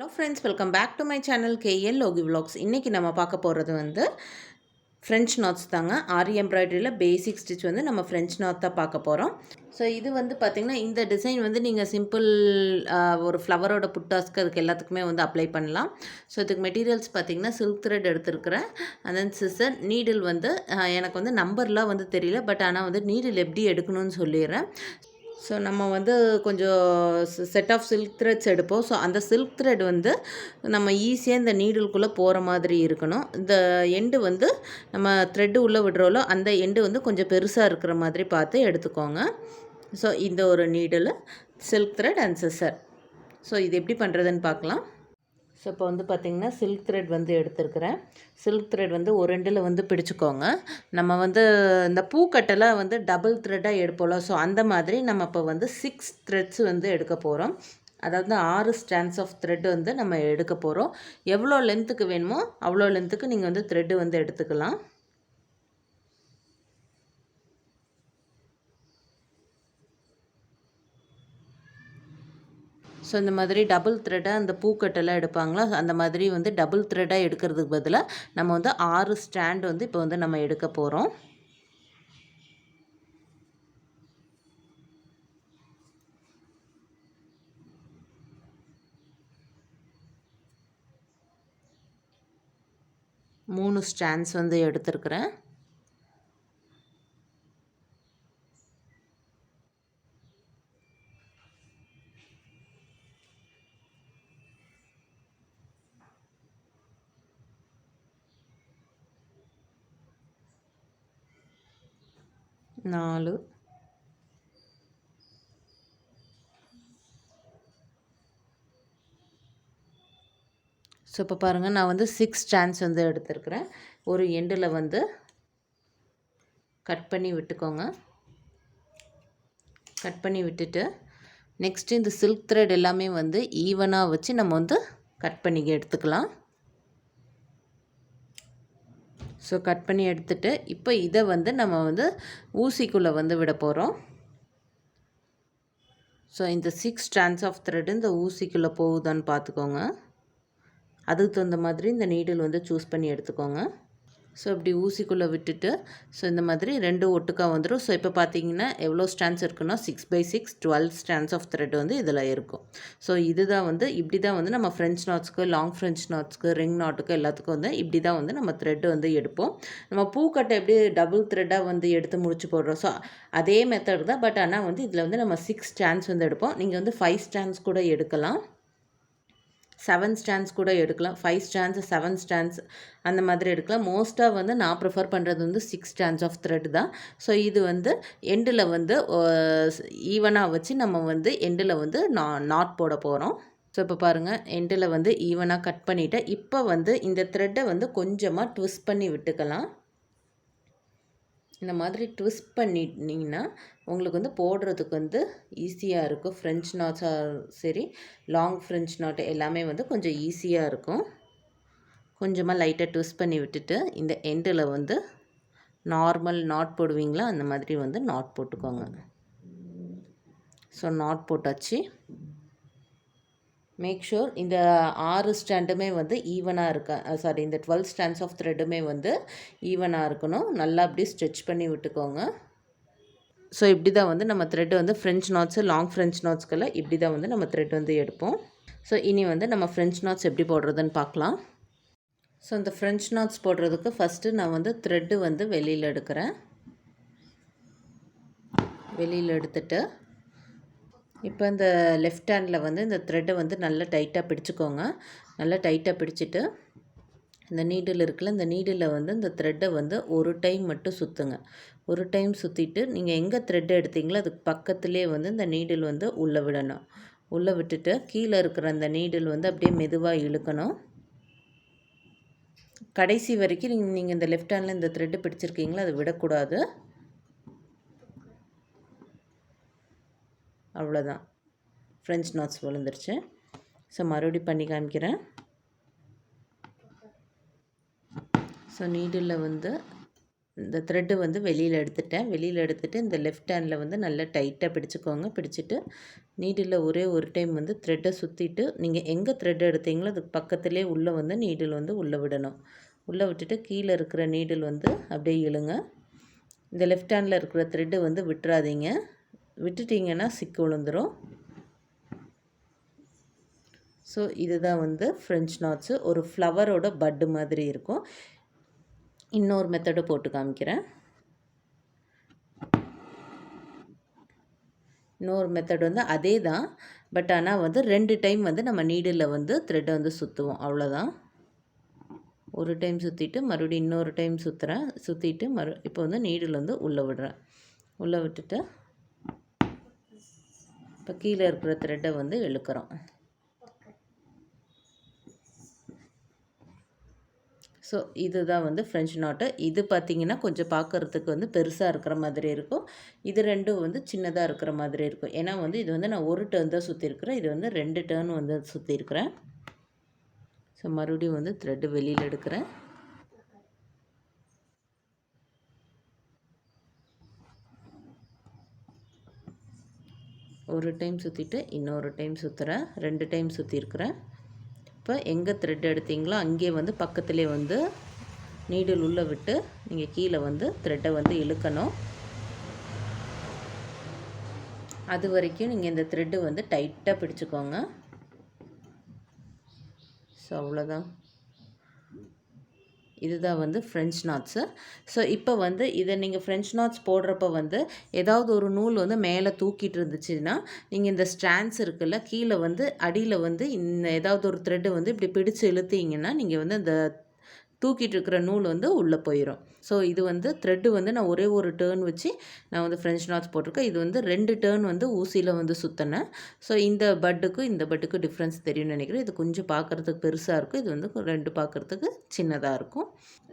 Hello friends, welcome back to my channel KL Logi Vlogs. இன்னைக்கு நம்ம பார்க்க போகிறது வந்து French knots தாங்க. ஆரி எம்ப்ராய்டரியில் பேசிக் ஸ்டிச் வந்து நம்ம French knot தான் பார்க்க போகிறோம். ஸோ இது வந்து பார்த்திங்கன்னா இந்த டிசைன் வந்து நீங்கள் சிம்பிள் ஒரு ஃப்ளவரோட புட்டாஸ்க்கு அதுக்கு எல்லாத்துக்குமே வந்து அப்ளை பண்ணலாம். ஸோ இதுக்கு மெட்டீரியல்ஸ் பார்த்திங்கன்னா சில்க் த்ரெட் எடுத்துருக்கிறேன். அண்ட் தென் சிசர் நீடில் வந்து எனக்கு வந்து நம்பர்லாம் வந்து தெரியல, பட் ஆனால் வந்து நீடில் எப்படி எடுக்கணும்னு சொல்லிடுறேன். ஸோ நம்ம வந்து கொஞ்சம் செட் ஆஃப் சில்க் த்ரெட்ஸ் எடுப்போம். ஸோ அந்த சில்க் த்ரெட் வந்து நம்ம ஈஸியாக இந்த நீடில்குள்ளே போகிற மாதிரி இருக்கணும். இந்த எண்டு வந்து நம்ம த்ரெட்டு உள்ளே விடுறோலோ அந்த எண்டு வந்து கொஞ்சம் பெருசாக இருக்கிற மாதிரி பார்த்து எடுத்துக்கோங்க. ஸோ இந்த ஒரு needle, silk thread and scissor. So இது எப்படி பண்ணுறதுன்னு பார்க்கலாம். ஸோ இப்போ வந்து பார்த்திங்கன்னா சில்க் த்ரெட் வந்து எடுத்துருக்கிறேன். சில்க் த்ரெட் வந்து ஒரு எண்டில் வந்து பிடிச்சிக்கோங்க. நம்ம வந்து இந்த பூக்கட்டெல்லாம் வந்து டபுள் த்ரெட்டாக எடுப்போம்ல, ஸோ அந்த மாதிரி நம்ம இப்போ வந்து 6 த்ரெட்ஸ் வந்து எடுக்க போகிறோம். அதாவது 6 ஸ்டாண்ட்ஸ் ஆஃப் த்ரெட் வந்து நம்ம எடுக்க போகிறோம். எவ்வளோ லென்த்துக்கு வேணுமோ அவ்வளோ லென்த்துக்கு நீங்கள் வந்து த்ரெட்டு வந்து எடுத்துக்கலாம். ஸோ இந்த மாதிரி டபுள் த்ரெட்டாக அந்த பூக்கட்டெல்லாம் எடுப்பாங்களா, அந்த மாதிரி வந்து டபுள் த்ரெட்டாக எடுக்கிறதுக்கு பதிலாக நம்ம வந்து 6 ஸ்டாண்ட் வந்து இப்போ வந்து நம்ம எடுக்க போகிறோம். மூணு ஸ்டாண்ட்ஸ் வந்து எடுத்துருக்கிறேன். நாலு, ஸோ இப்போ பாருங்கள், நான் வந்து 6 ஸ்டாண்ட்ஸ் வந்து எடுத்துருக்கிறேன். ஒரு எண்டில் வந்து கட் பண்ணி விட்டுக்கோங்க. கட் பண்ணி விட்டுட்டு நெக்ஸ்ட்டு இந்த சில்க் த்ரெட் எல்லாமே வந்து ஈவனாக வச்சு நம்ம வந்து கட் பண்ணி எடுத்துக்கலாம். ஸோ கட் பண்ணி எடுத்துகிட்டு இப்போ இதை வந்து நம்ம வந்து ஊசிக்குள்ளே வந்து விட போகிறோம். ஸோ இந்த 6 ஸ்டாண்ட்ஸ் ஆஃப் த்ரெட் இந்த ஊசிக்குள்ளே போகுதான்னு பார்த்துக்கோங்க. அதுக்கு தகுந்த மாதிரி இந்த நீடில் வந்து சூஸ் பண்ணி எடுத்துக்கோங்க. ஸோ இப்படி ஊசிக்குள்ளே விட்டுட்டு ஸோ இந்த மாதிரி 2 ஒட்டுக்காக வந்துடும். ஸோ இப்போ பார்த்தீங்கன்னா எவ்வளோ ஸ்டாண்ட்ஸ் இருக்குன்னா 6x6 12 ஸ்டாண்ட்ஸ் ஆஃப் த்ரெட் வந்து இதில் இருக்கும். ஸோ இதுதான் வந்து இப்படி தான் வந்து நம்ம ஃப்ரெஞ்ச் நாட்ஸ்க்கு, லாங் ஃப்ரெஞ்ச் நாட்ஸ்க்கு, ரிங் நாட்டுக்கு எல்லாத்துக்கும் வந்து இப்படி தான் வந்து நம்ம த்ரெட்டு வந்து எடுப்போம். நம்ம பூக்கட்டை எப்படி டபுள் த்ரெட்டாக வந்து எடுத்து முடிச்சு போடுறோம், ஸோ அதே மெத்தட் தான். பட் ஆனால் வந்து இதில் வந்து நம்ம 6 ஸ்டாண்ட்ஸ் வந்து எடுப்போம். நீங்கள் வந்து 5 ஸ்டாண்ட்ஸ் கூட எடுக்கலாம், 7 ஸ்டாண்ட்ஸ் கூட எடுக்கலாம். 5 ஸ்டாண்ட்ஸ், 7 ஸ்டாண்ட்ஸ் அந்த மாதிரி எடுக்கலாம். மோஸ்ட்டாக வந்து நான் ப்ரிஃபர் பண்ணுறது வந்து 6 ஸ்டாண்ட்ஸ் ஆஃப் த்ரெட் தான். ஸோ இது வந்து எண்டில் வந்து ஈவனாக வச்சு நம்ம வந்து எண்டில் வந்து நாட் போட போகிறோம். ஸோ இப்போ பாருங்கள், எண்டில் வந்து ஈவனாக கட் பண்ணிவிட்டேன். இப்போ வந்து இந்த த்ரெட்டை வந்து கொஞ்சமாக ட்விஸ்ட் பண்ணி விட்டுக்கலாம். இந்த மாதிரி ட்விஸ்ட் பண்ணிட்டீங்கன்னா உங்களுக்கு வந்து போடுறதுக்கு வந்து ஈஸியாக இருக்கும். ஃப்ரெஞ்ச் நாட்ஸாக சரி, லாங் ஃப்ரெஞ்ச் நாட் எல்லாமே வந்து கொஞ்சம் ஈஸியாக இருக்கும். கொஞ்சமாக லைட்டாக ட்விஸ்ட் பண்ணி விட்டுட்டு இந்த எண்டில் வந்து நார்மல் நாட் போடுவீங்களா அந்த மாதிரி வந்து நாட் போட்டுக்கோங்க. ஸோ நாட் போட்டாச்சு. மேக் ஷூர் இந்த 6 ஸ்டாண்டுமே வந்து ஈவனாக இருக்கா, சாரி இந்த 12 ஸ்டாண்ட்ஸ் ஆஃப் த்ரெட்டுமே வந்து ஈவனாக இருக்கணும். நல்லா அப்படி ஸ்ட்ரெச் பண்ணி விட்டுக்கோங்க. ஸோ இப்படி தான் வந்து நம்ம த்ரெட் வந்து ஃப்ரெஞ்ச் நாட்ஸு, லாங் ஃப்ரெஞ்ச் நாட்ஸ்க்கெல்லாம் இப்படி தான் வந்து நம்ம த்ரெட் வந்து எடுப்போம். ஸோ இனி வந்து நம்ம ஃப்ரெஞ்ச் நாட்ஸ் எப்படி போடுறதுன்னு பார்க்கலாம். ஸோ இந்த ஃப்ரெஞ்ச் நாட்ஸ் போடுறதுக்கு ஃபஸ்ட்டு நான் வந்து த்ரெட்டு வந்து வெளியில் எடுக்கிறேன். வெளியில் எடுத்துட்டு இப்போ இந்த லெஃப்ட் ஹேண்டில் வந்து இந்த த்ரெட்டை வந்து நல்லா டைட்டாக பிடிச்சிக்கோங்க. நல்லா டைட்டாக பிடிச்சிட்டு இந்த நீடில் இருக்குல்ல, இந்த நீடில் வந்து இந்த த்ரெட்டை வந்து ஒரு டைம் மட்டும் சுற்றுங்க. ஒரு டைம் சுற்றிட்டு நீங்கள் எங்கே த்ரெட்டை எடுத்தீங்களோ அதுக்கு பக்கத்துலேயே வந்து இந்த நீடில் வந்து உள்ளே விடணும். உள்ளே விட்டுட்டு கீழே இருக்கிற அந்த நீடில் வந்து அப்படியே மெதுவாக இழுக்கணும். கடைசி வரைக்கும் நீங்கள் இந்த லெஃப்ட் ஹேண்டில் இந்த த்ரெட்டு பிடிச்சிருக்கீங்களோ அதை விடக்கூடாது. அவ்வளோதான், ஃப்ரெஞ்ச் நாட்ஸ் விழுந்துருச்சு. ஸோ மறுபடியும் பண்ணி காமிக்கிறேன். ஸோ நீடில் வந்து இந்த த்ரெட்டு வந்து வெளியில் எடுத்துட்டேன். வெளியில் எடுத்துகிட்டு இந்த லெஃப்ட் ஹேண்டில் வந்து நல்லா டைட்டாக பிடிச்சிக்கோங்க. பிடிச்சிட்டு நீடில் ஒரே ஒரு டைம் வந்து த்ரெட்டை சுற்றிட்டு நீங்கள் எங்கே த்ரெட் எடுத்தீங்களோ அதுக்கு பக்கத்துலேயே உள்ளே வந்து நீடில் வந்து உள்ளே விடணும். உள்ளே விட்டுட்டு கீழே இருக்கிற நீடில் வந்து அப்படியே இழுங்க. இந்த லெஃப்ட் ஹேண்டில் இருக்கிற த்ரெட்டு வந்து விட்டுறாதீங்க. விட்டுட்டிங்கன்னா சிக்கு விழுந்துடும். ஸோ இதுதான் வந்து ஃப்ரெஞ்ச் நாட்ஸு. ஒரு ஃப்ளவரோட பட்டு மாதிரி இருக்கும். இன்னொரு மெத்தடு போட்டு காமிக்கிறேன். இன்னொரு மெத்தட் வந்து அதே தான், பட் ஆனால் வந்து 2 டைம் வந்து நம்ம நீடில் வந்து த்ரெட்டை வந்து சுற்றுவோம், அவ்வளோதான். ஒரு டைம் சுற்றிட்டு மறுபடியும் இன்னொரு டைம் சுற்றுறேன். சுற்றிட்டு இப்போ வந்து நீடில் வந்து உள்ளே விடுறேன். உள்ளே விட்டுட்டு இப்போ கீழே இருக்கிற த்ரெட்டை வந்து இழுக்கிறோம். ஸோ இதுதான் வந்து ஃப்ரெஞ்ச் நாட்டு. இது பார்த்திங்கன்னா கொஞ்சம் பார்க்குறதுக்கு வந்து பெருசாக இருக்கிற மாதிரி இருக்கும். இது ரெண்டும் வந்து சின்னதாக இருக்கிற மாதிரி இருக்கும். ஏன்னா வந்து இது வந்து நான் ஒரு டர்ன் தான் சுற்றிருக்கிறேன். இது வந்து 2 டர்ன் வந்து சுற்றிருக்கிறேன். ஸோ மறுபடியும் வந்து த்ரெட்டு வெளியில் எடுக்கிறேன். ஒரு டைம் சுற்றிட்டு இன்னொரு டைம் சுற்றுறேன். 2 டைம் சுற்றிருக்கிறேன். இப்போ எங்கே த்ரெட் எடுத்தீங்களோ அங்கே வந்து பக்கத்துலேயே வந்து நீடில் உள்ளே விட்டு நீங்கள் கீழே வந்து த்ரெட்டை வந்து இழுக்கணும். அது வரைக்கும் நீங்கள் இந்த த்ரெட்டு வந்து டைட்டாக பிடிச்சிக்கோங்க. ஸோ அவ்வளோதான். இதுதான் வந்து ஃப்ரெஞ்ச் நாட்ஸு. ஸோ இப்போ வந்து இதை நீங்கள் ஃப்ரெஞ்ச் நாட்ஸ் போடுறப்ப வந்து ஏதாவது ஒரு நூல் வந்து மேலே தூக்கிட்டு இருந்துச்சுன்னா நீங்கள் இந்த ஸ்ட்ராண்ட்ஸ் இருக்குல்ல கீழே வந்து அடியில் வந்து இந்த ஏதாவது ஒரு த்ரெட்டு வந்து இப்படி பிடிச்சு இழுத்தீங்கன்னா நீங்கள் வந்து அந்த தூக்கிட்டு இருக்கிற நூல் வந்து உள்ளே போயிடும். ஸோ இது வந்து த்ரெட்டு வந்து நான் ஒரே ஒரு டேர்ன் வச்சு நான் வந்து ஃப்ரெஞ்ச் நாட்ஸ் போட்டிருக்கேன். இது வந்து 2 டேர்ன் வந்து ஊசியில் வந்து சுற்றினேன். ஸோ இந்த பட்டுக்கும் டிஃப்ரென்ஸ் தெரியும்னு நினைக்கிறேன். இது கொஞ்சம் பார்க்குறதுக்கு பெருசாக இருக்கும். இது வந்து 2 பார்க்குறதுக்கு சின்னதாக இருக்கும்.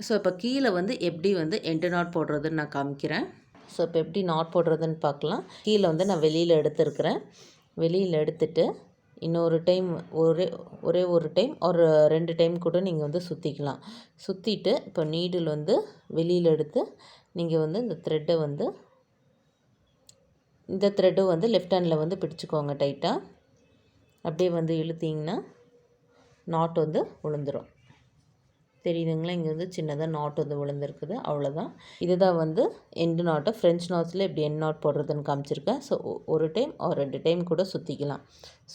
ஸோ இப்போ கீழே வந்து எப்படி வந்து எண்டு நாட் போடுறதுன்னு நான் காமிக்கிறேன். ஸோ இப்போ எப்படி நாட் போடுறதுன்னு பார்க்கலாம். கீழே வந்து நான் வெளியில் எடுத்துருக்கிறேன். வெளியில் எடுத்துட்டு இன்னொரு டைம் ஒரே ஒரு டைம் ஒரு 2 டைம் கூட நீங்கள் வந்து சுற்றிக்கலாம். சுற்றிட்டு இப்போ நீடில் வந்து வெளியில் எடுத்து நீங்கள் வந்து இந்த த்ரெட்டும் வந்து லெஃப்ட் ஹேண்டில் வந்து பிடிச்சிக்கோங்க டைட்டாக. அப்படியே வந்து இழுத்தீங்கன்னா நாட் வந்து விழுந்துடும். தெரியுதுங்களா? இங்கே வந்து சின்னதாக நாட் வந்து விழுந்துருக்குது. அவ்வளோதான். இதுதான் வந்து எண்டு நாட்டை. ஃப்ரெஞ்ச் நாட்ஸில் எப்படி எண்ட் நாட் போடுறதுன்னு காமிச்சிருக்கேன். ஸோ ஒரு டைம் ஒரு 2 டைம் கூட சுற்றிக்கலாம்.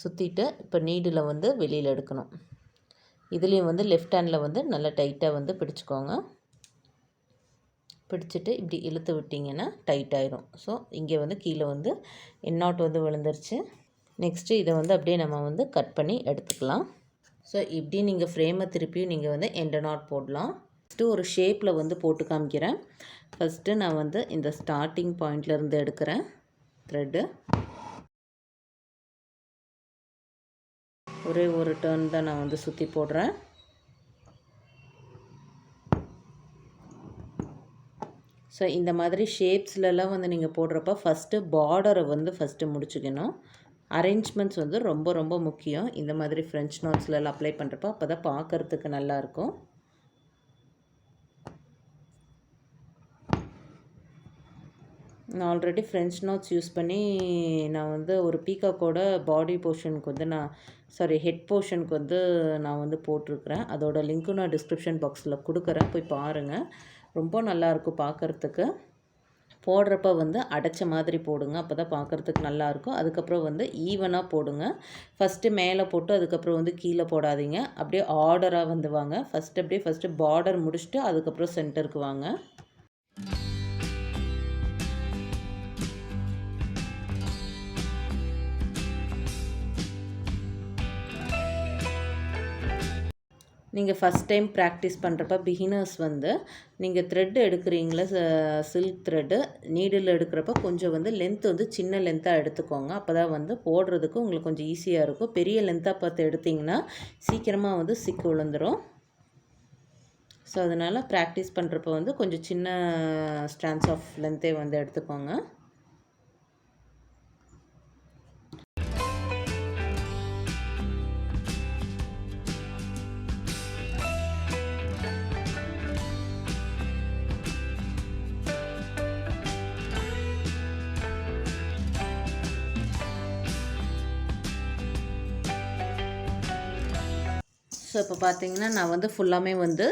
சுற்றிட்டு இப்போ நீடில் வந்து வெளியில் எடுக்கணும். இதுலேயும் வந்து லெஃப்ட் ஹேண்டில் வந்து நல்லா டைட்டாக வந்து பிடிச்சிக்கோங்க. பிடிச்சிட்டு இப்படி இழுத்து விட்டிங்கன்னா டைட் ஆயிரும். ஸோ இங்கே வந்து கீழே வந்து எண்ட் நாட் வந்து விழுந்துருச்சு. நெக்ஸ்ட்டு இதை வந்து அப்படியே நம்ம வந்து கட் பண்ணி எடுத்துக்கலாம். ஸோ இப்படி நீங்கள் ஃப்ரேமை திருப்பியும் நீங்கள் வந்து எண்டு நாட் போடலாம். ஃபஸ்ட்டு ஒரு ஷேப்பில் வந்து போட்டு காமிக்கிறேன். ஃபஸ்ட்டு நான் வந்து இந்த ஸ்டார்டிங் பாயிண்ட்லேருந்து எடுக்கிறேன் த்ரெட்டு. ஒரே ஒரு டர்ன் தான் நான் வந்து சுற்றி போடுறேன். ஸோ இந்த மாதிரி ஷேப்ஸ்லலாம் வந்து நீங்கள் போடுறப்ப ஃபஸ்ட்டு பார்டரை வந்து ஃபஸ்ட்டு முடிச்சுக்கணும். அரேஞ்ச்மெண்ட்ஸ் வந்து ரொம்ப ரொம்ப முக்கியம். இந்த மாதிரி ஃப்ரெஞ்ச் நாட்ஸ்லாம் அப்ளை பண்ணுறப்ப அப்போ தான் பார்க்குறதுக்கு நல்லாயிருக்கும். நான் ஆல்ரெடி ஃப்ரெஞ்ச் நாட்ஸ் யூஸ் பண்ணி நான் வந்து ஒரு பீகாக்கோட பாடி போர்ஷனுக்கு வந்து ஹெட் போர்ஷனுக்கு வந்து நான் வந்து போட்டிருக்கிறேன். அதோட லிங்க்கும் நான் டிஸ்கிரிப்ஷன் பாக்ஸில் கொடுக்குறேன், போய் பாருங்கள். ரொம்ப நல்லாயிருக்கும் பார்க்குறதுக்கு. போடுறப்ப வந்து அடைச்ச மாதிரி போடுங்க, அப்போ தான் பார்க்குறதுக்கு நல்லாயிருக்கும். அதுக்கப்புறம் வந்து ஈவனாக போடுங்க. ஃபஸ்ட்டு மேலே போட்டு அதுக்கப்புறம் வந்து கீழே போடாதீங்க. அப்படியே ஆர்டராக வந்து வாங்க. ஃபஸ்ட்டு பார்டர் முடிச்சுட்டு அதுக்கப்புறம் சென்டருக்கு வாங்க. நீங்கள் ஃபஸ்ட் டைம் ப்ராக்டிஸ் பண்ணுறப்ப பிகினர்ஸ் வந்து நீங்கள் த்ரெட்டு எடுக்கிறீங்களா, சில்க் த்ரெட்டு நீடில் எடுக்கிறப்ப கொஞ்சம் வந்து லென்த் வந்து சின்ன லென்த்தாக எடுத்துக்கோங்க. அப்போ தான் வந்து போடுறதுக்கு உங்களுக்கு கொஞ்சம் ஈஸியாக இருக்கும். பெரிய லென்த்தாக பார்த்து எடுத்திங்கன்னா சீக்கிரமாக வந்து சிக்கு விழுந்துடும். ஸோ அதனால் ப்ராக்டிஸ் பண்ணுறப்ப வந்து கொஞ்சம் சின்ன ஸ்ட்ராண்ட்ஸ் ஆஃப் லென்த்தே வந்து எடுத்துக்கோங்க. இப்போ பார்த்தீங்கன்னா நான் வந்து ஃபுல்லாமே வந்து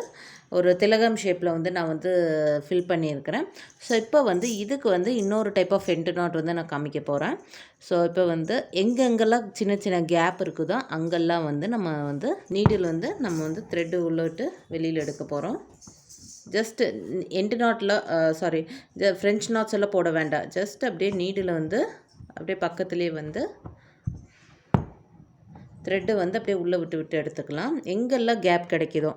ஒரு திலகம் ஷேப்பில் வந்து நான் வந்து ஃபில் பண்ணியிருக்கிறேன். ஸோ இப்போ வந்து இதுக்கு வந்து இன்னொரு டைப் ஆஃப் எண்டு நாட் வந்து நான் காமிக்க போகிறேன். ஸோ இப்போ வந்து எங்கெங்கெல்லாம் சின்ன சின்ன கேப் இருக்குதோ அங்கெல்லாம் வந்து நம்ம வந்து நீடில் வந்து நம்ம வந்து த்ரெட்டு உள்ளிட்டு வெளியில் எடுக்க போகிறோம். ஜஸ்ட் எண்டு நாட்டில் சாரி ஃப்ரெஞ்ச் நாட்ஸ் எல்லாம் போட வேண்டாம். ஜஸ்ட் அப்படியே நீடில் வந்து அப்படியே பக்கத்துலேயே வந்து த்ரெட்டு வந்து அப்படியே உள்ளே விட்டு விட்டு எடுத்துக்கலாம். எங்கெல்லாம் கேப் கிடைக்குதோ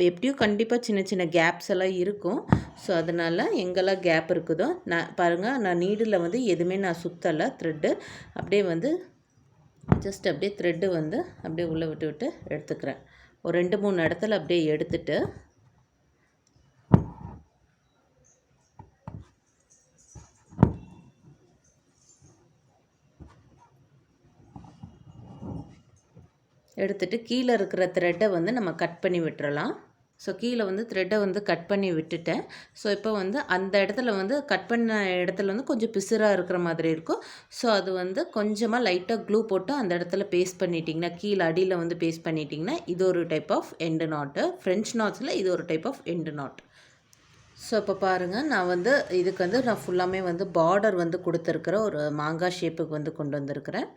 எப்படியும் கண்டிப்பாக சின்ன சின்ன கேப்ஸ் எல்லாம் இருக்கும். ஸோ அதனால் எங்கெல்லாம் கேப் இருக்குதோ நான் பாருங்கள், நான் நீடில் வந்து எதுவுமே நான் சுற்றலை. த்ரெட்டு அப்படியே வந்து ஜஸ்ட் அப்படியே த்ரெட்டு வந்து அப்படியே உள்ளே விட்டு விட்டு எடுத்துக்கிறேன். ஒரு 2-3 இடத்துல அப்படியே எடுத்துட்டு கீழே இருக்கிற த்ரெட்டை வந்து நம்ம கட் பண்ணி விட்டுறலாம். ஸோ கீழே வந்து த்ரெட்டை வந்து கட் பண்ணி விட்டுட்டேன். ஸோ இப்போ வந்து அந்த இடத்துல வந்து கட் பண்ண இடத்துல வந்து கொஞ்சம் பிசுறாக இருக்கிற மாதிரி இருக்கும். ஸோ அது வந்து கொஞ்சமாக லைட்டாக க்ளூ போட்டு அந்த இடத்துல பேஸ்ட் பண்ணிட்டிங்கன்னா, கீழே அடியில் வந்து பேஸ்ட் பண்ணிட்டிங்கன்னா, இது ஒரு type of end nut. French நாட்ஸில் இது ஒரு type of end nut. So இப்போ பாருங்கள், நான் வந்து இதுக்கு வந்து நான் ஃபுல்லாமே வந்து பார்டர் வந்து கொடுத்துருக்குற ஒரு மாங்காய் ஷேப்புக்கு வந்து கொண்டு வந்திருக்கிறேன்.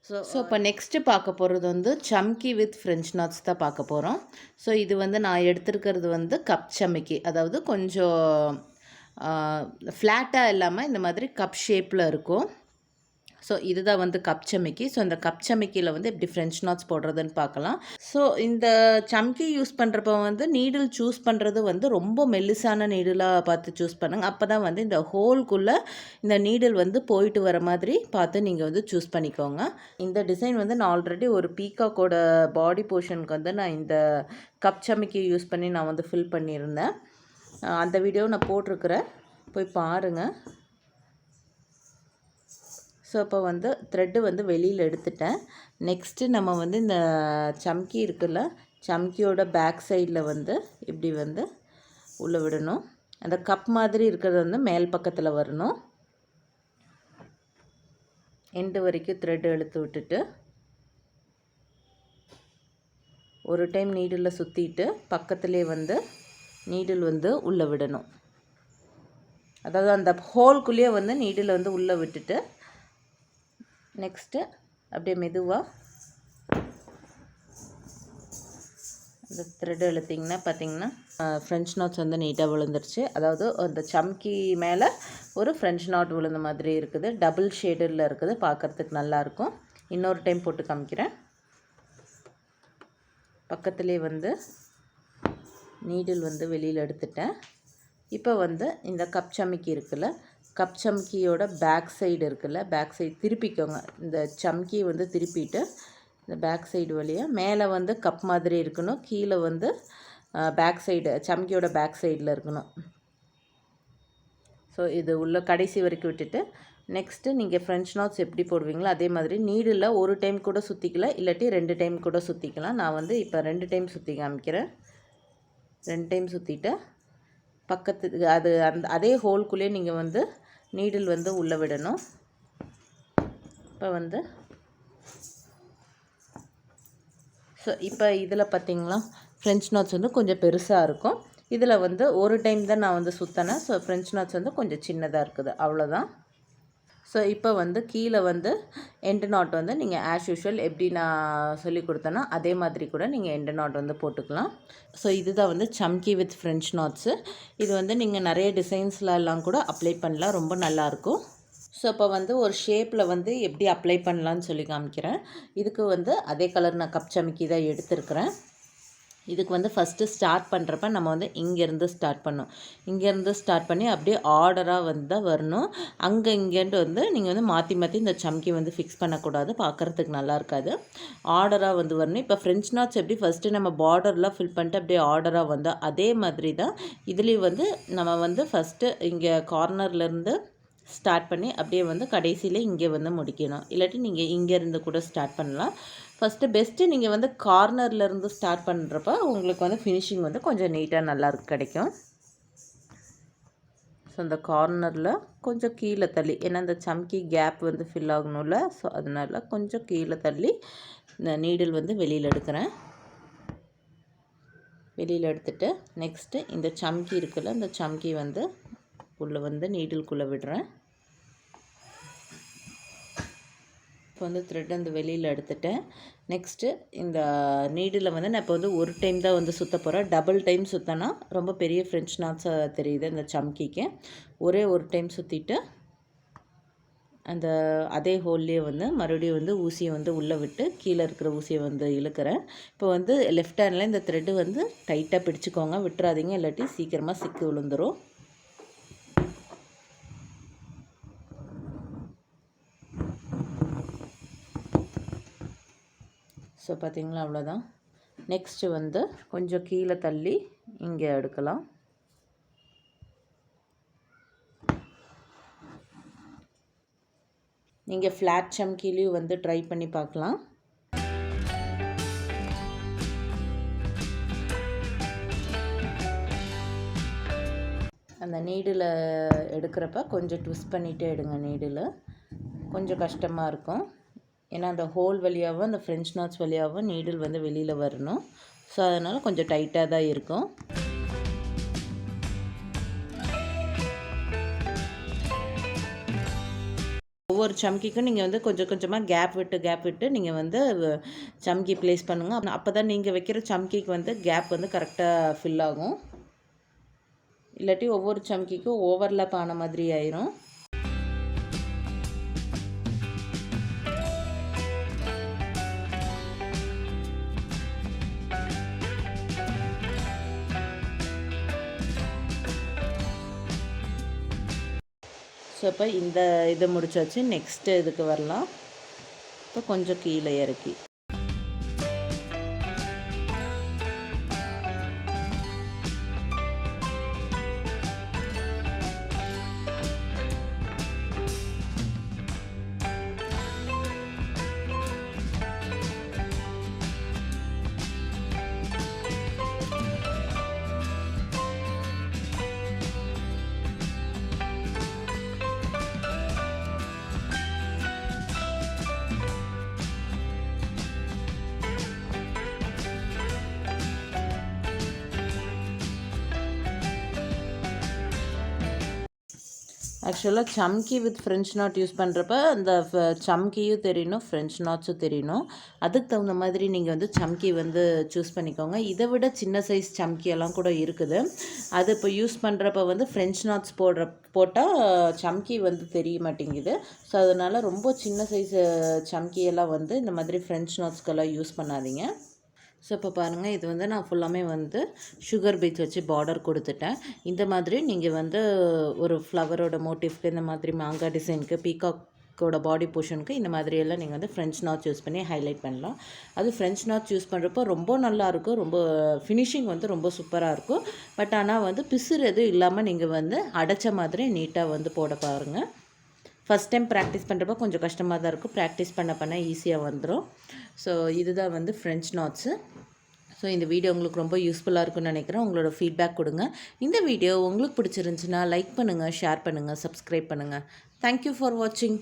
ஸோ இப்போ நெக்ஸ்ட்டு பார்க்க போகிறது வந்து சம்கி வித் ஃப்ரெஞ்ச் நாட்ஸ் தான் பார்க்க போகிறோம். ஸோ இது வந்து நான் எடுத்துருக்கிறது வந்து கப் சம்கி, அதாவது கொஞ்சம் ஃப்ளாட்டாக இல்லாமல் இந்த மாதிரி கப் ஷேப்பில் இருக்கும். ஸோ இதுதான் வந்து கப் சம்கி. ஸோ இந்த கப் சம்கியில் வந்து எப்படி ஃப்ரெஞ்ச் நாட்ஸ் போடுறதுன்னு பார்க்கலாம். ஸோ இந்த சம்கி யூஸ் பண்ணுறப்ப வந்து நீடில் சூஸ் பண்ணுறது வந்து ரொம்ப மெல்லிசான நீடிலாக பார்த்து சூஸ் பண்ணுங்கள். அப்போ தான் வந்து இந்த ஹோல்குள்ளே இந்த நீடில் வந்து போயிட்டு வர மாதிரி பார்த்து நீங்கள் வந்து சூஸ் பண்ணிக்கோங்க. இந்த டிசைன் வந்து நான் ஆல்ரெடி ஒரு பீகாக்கோட பாடி போர்ஷனுக்கு வந்து நான் இந்த கப் சம்கி யூஸ் பண்ணி நான் வந்து ஃபில் பண்ணியிருந்தேன். அந்த வீடியோ நான் போட்டிருக்கிறேன், போய் பாருங்கள். ஸோ இப்போ வந்து த்ரெட்டு வந்து வெளியில் எடுத்துட்டேன். நெக்ஸ்ட்டு நம்ம வந்து இந்த சம்கி இருக்குல்ல, சம்கியோட பேக் சைடில் வந்து இப்படி வந்து உள்ளே விடணும். அந்த கப் மாதிரி இருக்கிறது வந்து மேல் பக்கத்தில் வரணும். எண்டு வரைக்கும் த்ரெட் எடுத்து விட்டுட்டு ஒரு டைம் நீடில் சுற்றிட்டு பக்கத்துலேயே வந்து நீடில் வந்து உள்ளே விடணும். அதாவது அந்த ஹோல்குள்ளேயே வந்து நீடில் வந்து உள்ளே விட்டுட்டு நெக்ஸ்ட்டு அப்படியே மெதுவாக இந்த த்ரெட் இழுத்திங்கன்னா பார்த்தீங்கன்னா ஃப்ரெஞ்ச் நாட்ஸ் வந்து நீட்டாக விழுந்துருச்சு. அதாவது அந்த சம்கி மேலே ஒரு ஃப்ரெஞ்ச் நாட் விழுந்த மாதிரி இருக்குது. டபுள் ஷேடில் இருக்குது, பார்க்குறதுக்கு நல்லாயிருக்கும். இன்னொரு டைம் போட்டு காமிக்கிறேன். பக்கத்துலேயே வந்து நீடில் வந்து வெளியில் எடுத்துட்டேன். இப்போ வந்து இந்த கப் சம்கி இருக்குல்ல, கப் சம்கியோட பேக் சைடு இருக்குல்ல, பேக் சைடு திருப்பிக்கோங்க. இந்த சம்கி வந்து திருப்பிட்டு இந்த பேக் சைடு வழியாக மேலே வந்து கப் மாதிரி இருக்கணும், கீழே வந்து பேக் சைடு சம்கியோட பேக் சைடில் இருக்கணும். ஸோ இது உள்ள கடைசி வரைக்கும் விட்டுட்டு நெக்ஸ்ட்டு நீங்கள் ஃப்ரெஞ்ச் நாட்ஸ் எப்படி போடுவீங்களோ அதே மாதிரி நீடில் ஒரு டைம் கூட சுற்றிக்கலாம், இல்லாட்டி 2 டைம் கூட சுற்றிக்கலாம். நான் வந்து இப்போ 2 டைம் சுற்றி காமிக்கிறேன். 2 டைம் சுற்றிட்டு பக்கத்து அதே ஹோல்குள்ளேயே நீங்கள் வந்து நீடில் வந்து உள்ளே விடணும். இப்போ வந்து ஸோ இப்போ இதில் பார்த்திங்களா ஃப்ரெஞ்ச் நாட்ஸ் வந்து கொஞ்சம் பெருசாக இருக்கும். இதில் வந்து ஒரு டைம் தான் நான் வந்து சுற்றினேன். ஸோ ஃப்ரெஞ்ச் நாட்ஸ் வந்து கொஞ்சம் சின்னதாக இருக்குது, அவ்வளோதான். ஸோ இப்போ வந்து கீழே வந்து எண்டு நாட் வந்து நீங்கள் ஆஸ் யூஷுவல் எப்படி நான் சொல்லி கொடுத்தேன்னா அதே மாதிரி கூட நீங்கள் எண்டு நாட் வந்து போட்டுக்கலாம். ஸோ இதுதான் வந்து சம்கி வித் ஃப்ரெஞ்ச் நாட்ஸு. இது வந்து நீங்கள் நிறைய டிசைன்ஸ்லாம் கூட அப்ளை பண்ணலாம், ரொம்ப நல்லாயிருக்கும். ஸோ இப்போ வந்து ஒரு ஷேப்பில் வந்து எப்படி அப்ளை பண்ணலான்னு சொல்லி காமிக்கிறேன். இதுக்கு வந்து அதே கலர் நான் கப் சம்கி தான் எடுத்துருக்கிறேன். இதுக்கு வந்து ஃபஸ்ட்டு ஸ்டார்ட் பண்ணுறப்ப நம்ம வந்து இங்கேருந்து ஸ்டார்ட் பண்ணணும். இங்கேருந்து ஸ்டார்ட் பண்ணி அப்படியே ஆர்டராக வந்து தான் வரணும். அங்கே இங்கேன்ட்டு வந்து நீங்கள் வந்து மாற்றி மாற்றி இந்த சம்கி வந்து ஃபிக்ஸ் பண்ணக்கூடாது, பார்க்குறதுக்கு நல்லா இருக்காது. ஆர்டராக வந்து வரணும். இப்போ ஃப்ரெஞ்ச் நாட்ஸ் எப்படி ஃபஸ்ட்டு நம்ம பார்டர்லாம் ஃபில் பண்ணிட்டு அப்படியே ஆர்டராக வந்தோம், அதே மாதிரி தான் இதுலேயும் வந்து நம்ம வந்து ஃபஸ்ட்டு இங்கே கார்னர்லேருந்து ஸ்டார்ட் பண்ணி அப்படியே வந்து கடைசியில் இங்கே வந்து முடிக்கணும். இல்லாட்டி நீங்கள் இங்கேருந்து கூட ஸ்டார்ட் பண்ணலாம். ஃபஸ்ட்டு பெஸ்ட்டு நீங்கள் வந்து கார்னர்லேருந்து ஸ்டார்ட் பண்ணுறப்ப உங்களுக்கு வந்து ஃபினிஷிங் வந்து கொஞ்சம் நீட்டாக நல்லா கிடைக்கும். ஸோ இந்த கார்னரில் கொஞ்சம் கீழே தள்ளி, ஏன்னா இந்த சம்கி கேப் வந்து ஃபில் ஆகணும்ல, ஸோ அதனால் கொஞ்சம் கீழே தள்ளி இந்த நீடில் வந்து வெளியில் எடுக்கிறேன். வெளியில் எடுத்துகிட்டு நெக்ஸ்ட்டு இந்த சம்கி இருக்குல்ல, இந்த சம்கி வந்து உள்ளே வந்து நீடில்குள்ளே விடுறேன். இப்போ வந்து த்ரெட் அந்த வெளியில் எடுத்துட்டேன். நெக்ஸ்ட்டு இந்த நீடில் வந்து நான் இப்போ வந்து ஒரு டைம் தான் வந்து சுற்ற போகிறேன். டபுள் டைம் சுற்றினா ரொம்ப பெரிய ஃப்ரெஞ்ச் நாட்ஸாக தெரியுது இந்த சம்கிக்கு. ஒரே ஒரு டைம் சுற்றிட்டு அந்த அதே ஹோல்லேயே வந்து மறுபடியும் வந்து ஊசியை வந்து உள்ளே விட்டு கீழே இருக்கிற ஊசியை வந்து இழுக்கிறேன். இப்போ வந்து லெஃப்ட் ஹேண்டில் இந்த த்ரெட்டு வந்து டைட்டாக பிடிச்சிக்கோங்க, விட்டுறாதீங்க, இல்லாட்டி சீக்கிரமாக சிக்கு விழுந்துடும். ஸோ பார்த்திங்களா, அவ்வளோதான். நெக்ஸ்ட்டு வந்து கொஞ்சம் கீழே தள்ளி இங்கே எடுக்கலாம். நீங்கள் ஃப்ளாட் சம்கிலையும் வந்து ட்ரை பண்ணி பார்க்கலாம். அந்த நீடில் எடுக்கிறப்ப கொஞ்சம் ட்விஸ்ட் பண்ணிகிட்டே எடுங்க. நீடில் கொஞ்சம் கஷ்டமாக இருக்கும், ஏன்னா அந்த ஹோல் வழியாகவும் அந்த ஃப்ரெஞ்ச் நாட்ஸ் வழியாகவும் நீடில் வந்து வெளியில் வரணும். ஸோ அதனால் கொஞ்சம் டைட்டாக தான் இருக்கும். ஒவ்வொரு சம்கிக்கும் நீங்கள் வந்து கொஞ்சம் கொஞ்சமாக கேப் விட்டு நீங்கள் வந்து சம்கி ப்ளேஸ் பண்ணுங்கள். அப்போ தான் நீங்கள் வைக்கிற சம்கிக்கு வந்து கேப் வந்து கரெக்டாக ஃபில் ஆகும். இல்லாட்டி ஒவ்வொரு சம்கிக்கும் ஓவர்லாப் ஆன மாதிரி ஆயிரும். ஸோ இப்போ இந்த இதை முடிச்சாச்சு. நெக்ஸ்ட்டு இதுக்கு வரலாம். இப்போ கொஞ்சம் கீழே இறக்கி ஆக்சுவலாக சம்கி வித் ஃப்ரெஞ்ச் நாட் யூஸ் பண்ணுறப்ப அந்த சம்கியும் தெரியணும், ஃப்ரெஞ்ச் நாட்ஸும் தெரியணும். அதுக்கு தகுந்த மாதிரி நீங்கள் வந்து சம்கி வந்து சூஸ் பண்ணிக்கோங்க. இதை விட சின்ன சைஸ் சம்கியெல்லாம் கூட இருக்குது. அது இப்போ யூஸ் பண்ணுறப்ப வந்து ஃப்ரெஞ்ச் நாட்ஸ் போட்டால் சம்கி வந்து தெரிய மாட்டேங்குது. ஸோ அதனால் ரொம்ப சின்ன சைஸ் சம்கியெல்லாம் வந்து இந்த மாதிரி ஃப்ரெஞ்ச் நாட்ஸ்க்கெல்லாம் யூஸ் பண்ணாதீங்க. ஸோ இப்போ பாருங்கள், இது வந்து நான் ஃபுல்லாமே வந்து சுகர் பீட்ஸ் வச்சு பார்டர் கொடுத்துட்டேன். இந்த மாதிரி நீங்கள் வந்து ஒரு ஃப்ளவரோட மோட்டிவ்க்கு, இந்த மாதிரி மாங்காய் டிசைனுக்கு, பீகாக்கோட பாடி போர்ஷனுக்கு இந்த மாதிரியெல்லாம் நீங்கள் வந்து ஃப்ரெஞ்ச் நாட்ஸ் யூஸ் பண்ணி ஹைலைட் பண்ணலாம். அது ஃப்ரெஞ்ச் நாட்ஸ் யூஸ் பண்ணுறப்போ ரொம்ப நல்லாயிருக்கும், ரொம்ப ஃபினிஷிங் வந்து ரொம்ப சூப்பராக இருக்கும். பட் ஆனால் வந்து பிசுறு எதுவும் இல்லாமல் நீங்கள் வந்து அடைச்ச மாதிரி நீட்டாக வந்து போட பாருங்கள். ஃபஸ்ட் டைம் ப்ராக்டிஸ் பண்ணுறப்ப கொஞ்சம் கஷ்டமாக தான் இருக்கும். ப்ராக்டிஸ் பண்ண ஈஸியாக வந்துடும். ஸோ இதுதான் வந்து ஃப்ரெஞ்ச் நாட்ஸு. ஸோ இந்த வீடியோ உங்களுக்கு ரொம்ப யூஸ்ஃபுல்லாக இருக்குன்னு நினைக்கிறேன். உங்களோட ஃபீட்பேக் கொடுங்க. இந்த வீடியோ உங்களுக்கு பிடிச்சிருந்துச்சுன்னா லைக் பண்ணுங்கள், ஷேர் பண்ணுங்கள், சப்ஸ்கிரைப் பண்ணுங்கள். தேங்க்யூ ஃபார் வாட்சிங்.